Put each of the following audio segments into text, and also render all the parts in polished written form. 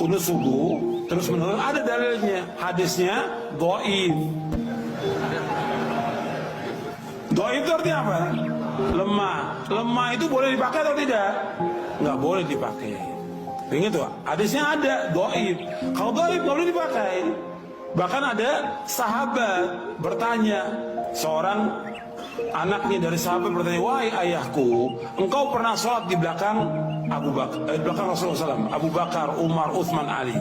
kunut subuh terus menerus, ada dalilnya, hadisnya dhaif. Dhaif itu artinya apa? Lemah. Lemah itu boleh dipakai atau tidak? Nggak boleh dipakai. Ingat tuh, hadisnya ada dhaif. Kalau dhaif nggak boleh dipakai. Bahkan ada sahabat bertanya, seorang anaknya dari sahabat bertanya, wahai ayahku, engkau pernah sholat di belakang belakang Rasulullah SAW, Abu Bakar, Umar, Uthman, Ali,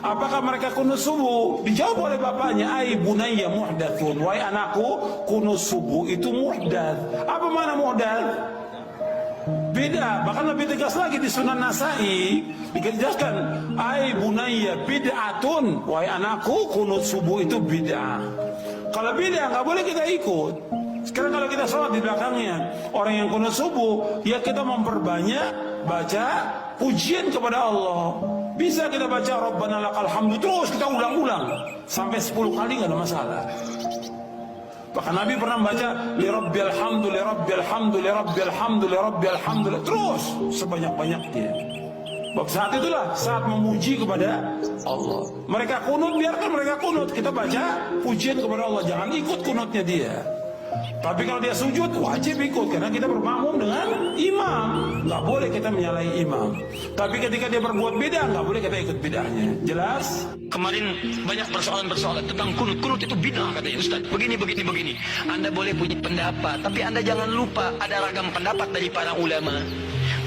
apakah mereka kunut subuh? Dijawab oleh bapaknya, ai bunayya muhdatsun, wahai anakku, kunut subuh itu muhdats. Apa mana muhdats? Beda. Bahkan lebih tegas lagi di Sunan Nasai dijelaskan, ai bunayya bid'atun, wahai anakku, kunut subuh itu bid'ah. Kalau bid'ah nggak boleh kita ikut. Sekarang kalau kita sholat di belakangnya orang yang kunut subuh, ya kita memperbanyak baca pujian kepada Allah. Bisa kita baca Rabbana lakal hamdu terus, kita ulang-ulang sampai 10 kali nggak ada masalah. Bahkan Nabi pernah membaca li rabbil hamdu li rabbil hamdu li rabbil hamdu li rabbil hamdu terus sebanyak-banyaknya. Saat itulah saat memuji kepada Allah. Mereka kunut, biarkan mereka kunut, kita baca pujian kepada Allah, jangan ikut kunutnya dia. Tapi kalau dia sujud wajib ikut, karena kita bermakmum dengan imam. Nggak boleh kita menyalahi imam. Tapi ketika dia berbuat beda, nggak boleh kita ikut bidahnya. Jelas? Kemarin banyak persoalan-persoalan tentang kunut. Kunut itu bid'ah katanya Ustaz. Begini. Anda boleh punya pendapat, tapi Anda jangan lupa ada ragam pendapat dari para ulama.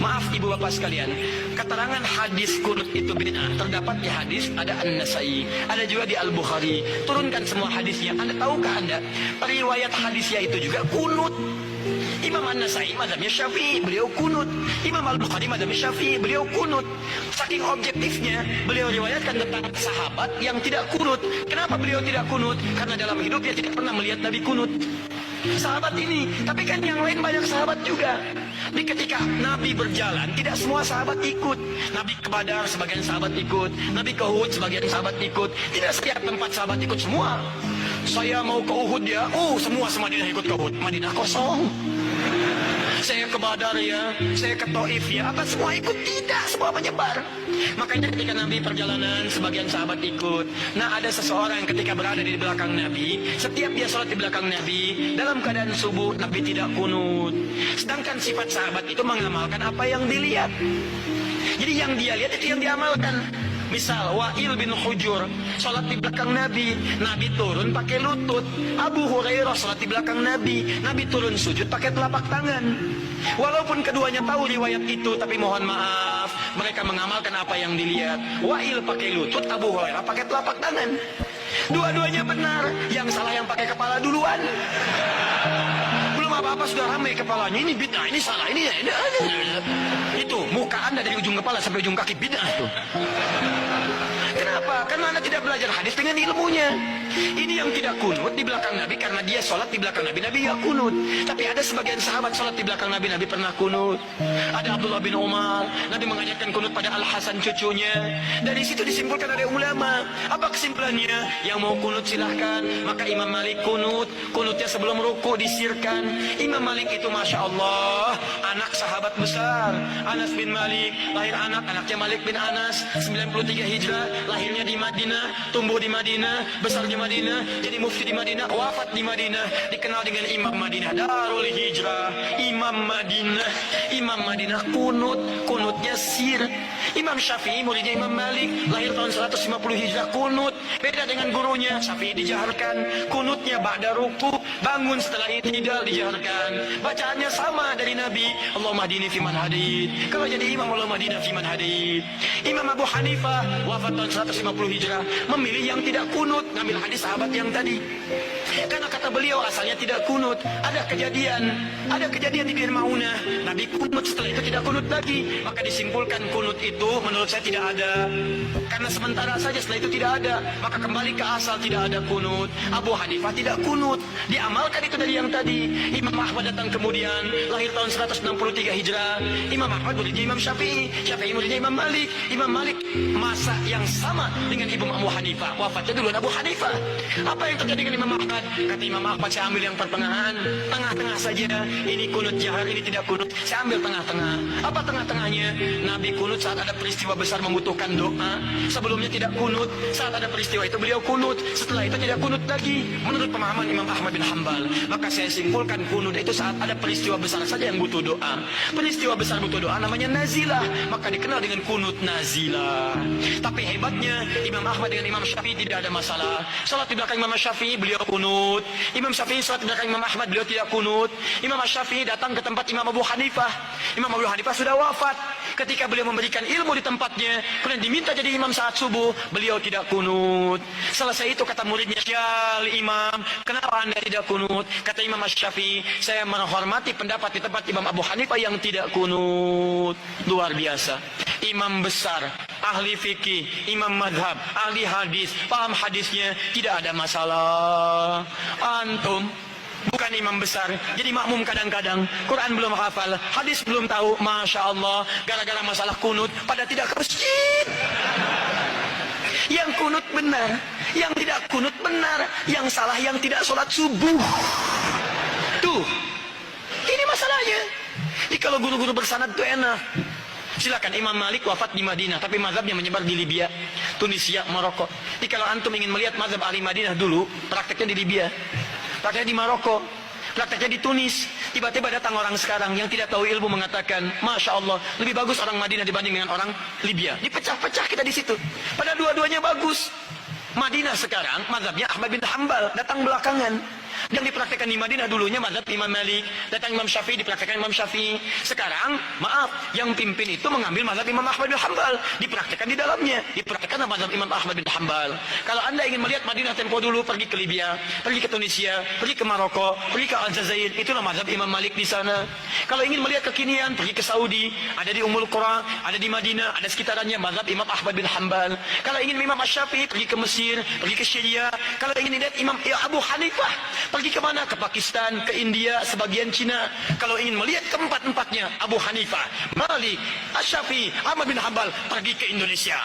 Maaf ibu bapak sekalian, keterangan hadis kunut itu bid'ah terdapat di hadis ada An-Nasai, ada juga di Al-Bukhari. Turunkan semua hadisnya. Anda tahukah Anda riwayat hadisnya itu juga kunut? Imam An-Nasai mazhabnya Syafi'i, beliau kunut. Imam Al-Bukhari mazhabnya Syafi'i, beliau kunut. Saking objektifnya, beliau riwayatkan tentang sahabat yang tidak kunut. Kenapa beliau tidak kunut? Karena dalam hidupnya tidak pernah melihat Nabi kunut. Sahabat ini, tapi kan yang lain banyak sahabat juga. Di ketika Nabi berjalan, tidak semua sahabat ikut. Nabi ke Badar, sebagian sahabat ikut. Nabi ke Uhud, sebagian sahabat ikut. Tidak setiap tempat sahabat ikut semua. Saya mau ke Uhud ya, semua Madinah ikut ke Uhud. Madinah kosong. Saya ke Badar ya, saya ke Taif ya, apa semua ikut? Tidak, semua menyebar. Makanya ketika Nabi perjalanan, sebagian sahabat ikut. Nah, ada seseorang yang ketika berada di belakang Nabi, setiap dia sholat di belakang Nabi, dalam keadaan subuh, Nabi tidak kunut. Sedangkan sifat sahabat itu mengamalkan apa yang dilihat. Jadi yang dia lihat itu yang diamalkan. Misal Wa'il bin Hujur sholat di belakang Nabi, Nabi turun pakai lutut. Abu Hurairah sholat di belakang Nabi, Nabi turun sujud pakai telapak tangan. Walaupun keduanya tahu riwayat itu, tapi mohon maaf, mereka mengamalkan apa yang dilihat. Wa'il pakai lutut, Abu Hurairah pakai telapak tangan. Dua-duanya benar, yang salah yang pakai kepala duluan. Belum apa-apa sudah ramai kepalanya, ini bid'ah, ini salah, ini itu muka Anda dari ujung kepala sampai ujung kaki bid'ah tuh. Kenapa? Karena Anda tidak belajar hadis dengan ilmunya. Ini yang tidak kunut di belakang Nabi karena dia sholat di belakang Nabi, Nabi gak kunut. Tapi ada sebagian sahabat sholat di belakang Nabi, Nabi pernah kunut. Ada Abdullah bin Umar, Nabi mengajarkan kunut pada Al-Hasan cucunya. Dari situ disimpulkan oleh ulama. Apa kesimpulannya? Yang mau kunut silahkan. Maka Imam Malik kunut, kunutnya sebelum ruku disirkan. Imam Malik itu Masya Allah, anak sahabat besar. Anas bin Malik, lahir anaknya Malik bin Anas, 93 Hijrah, lahirnya di Madinah, tumbuh di Madinah, besar di Madinah, jadi mufti di Madinah, wafat di Madinah, dikenal dengan Imam Madinah, Darul Hijrah, Imam Madinah kunutnya sir. Imam Syafi'i muridnya Imam Malik, lahir tahun 150 Hijrah, kunut. Beda dengan gurunya, Syafi'i dijaharkan, kunutnya ba'da ruku, bangun setelah i'tidal dijaharkan. Bacaannya sama dari Nabi, Allahumma hdini fiman hadid. Kalau jadi imam, Allahumma hdina fiman hadid. Imam Abu Hanifah wafat tahun 150 Hijrah, memilih yang tidak kunut, ngambil hadis sahabat yang tadi. Karena kata beliau asalnya tidak kunut. Ada kejadian di Bir Maunah, Nabi kunut, setelah itu tidak kunut lagi. Maka disimpulkan kunut itu menurut saya tidak ada. Karena sementara saja, setelah itu tidak ada. Maka kembali ke asal, tidak ada kunut. Abu Hanifah tidak kunut, diamalkan itu dari yang tadi. Imam Ahmad datang kemudian, lahir tahun 163 Hijrah. Imam Ahmad muridnya Imam Syafi'i. Syafi'i, Syafi'i muridnya Imam Malik. Imam Malik masa yang sama dengan Imam Abu Hanifah, wafatnya duluan Abu Hanifah. Apa yang terjadi dengan Imam Ahmad? Kata Imam Ahmad, saya ambil yang pertengahan, tengah-tengah saja. Ini kunut jahar, ini tidak kunut. Saya ambil tengah-tengah. Apa tengah-tengahnya? Nabi kunut saat ada peristiwa besar membutuhkan doa. Sebelumnya tidak kunut. Saat ada peristiwa itu beliau kunut. Setelah itu tidak kunut lagi. Menurut pemahaman Imam Ahmad bin Hanbal, maka saya simpulkan kunut itu saat ada peristiwa besar saja yang butuh doa. Peristiwa besar butuh doa namanya nazilah, maka dikenal dengan kunut nazilah. Tapi hebatnya Imam Ahmad dengan Imam Syafi'i tidak ada masalah. Salat di belakang Imam Syafi'i beliau kunut. Imam Syafi'i salat di belakang Imam Ahmad beliau tidak kunut. Imam Syafi'i datang ke tempat Imam Abu Hanifah. Imam Abu Hanifah sudah wafat. Ketika beliau memberikan ilmu di tempatnya, kemudian diminta jadi imam saat subuh, beliau tidak kunut. Selesai itu kata muridnya, "Syal Imam, kenapa Anda tidak kunut?" Kata Imam Syafi'i, "Saya menghormati pendapat di tempat Imam Abu Hanifah yang tidak kunut." Luar biasa. Imam besar, ahli fikih, imam madhab, ahli hadis, paham hadisnya, tidak ada masalah. Antum bukan imam besar, jadi makmum kadang-kadang, Quran belum hafal, hadis belum tahu, Masya Allah, gara-gara masalah kunut, pada tidak ke masjid. Yang kunut benar, yang tidak kunut benar, yang salah yang tidak sholat subuh. Tuh, ini masalahnya. Jadi kalau guru-guru bersanad itu enak. Silakan, Imam Malik wafat di Madinah, tapi mazhabnya menyebar di Libya, Tunisia, Maroko. Jadi kalau antum ingin melihat mazhab ahli Madinah dulu, prakteknya di Libya, prakteknya di Maroko, prakteknya di Tunis. Tiba-tiba datang orang sekarang yang tidak tahu ilmu mengatakan, Masya Allah, lebih bagus orang Madinah dibanding dengan orang Libya. Dipecah-pecah kita di situ. Pada dua-duanya bagus. Madinah sekarang mazhabnya Ahmad bin Hanbal, datang belakangan. Yang dipraktekkan di Madinah dulunya mazhab Imam Malik, datang Imam Syafi'i, dipraktekkan Imam Syafi'i. Sekarang, maaf, yang pimpin itu mengambil mazhab Imam Ahmad bin Hanbal, dipraktekkan di dalamnya, dipraktekkan mazhab Imam Ahmad bin Hanbal. Kalau Anda ingin melihat Madinah tempo dulu, pergi ke Libya, pergi ke Tunisia, pergi ke Maroko, pergi ke Aljazair, itulah mazhab Imam Malik di sana. Kalau ingin melihat kekinian, pergi ke Saudi, ada di Ummul Qura, ada di Madinah, ada sekitarannya mazhab Imam Ahmad bin Hanbal. Kalau ingin Imam Syafi'i, pergi ke Mesir, pergi ke Syria. Kalau ingin lihat Imam Abu Hanifah, pergi ke mana? Ke Pakistan, ke India, sebagian Cina. Kalau ingin melihat keempat-empatnya, Abu Hanifah, Malik, Syafi'i, Ahmad bin Hanbal, pergi ke Indonesia.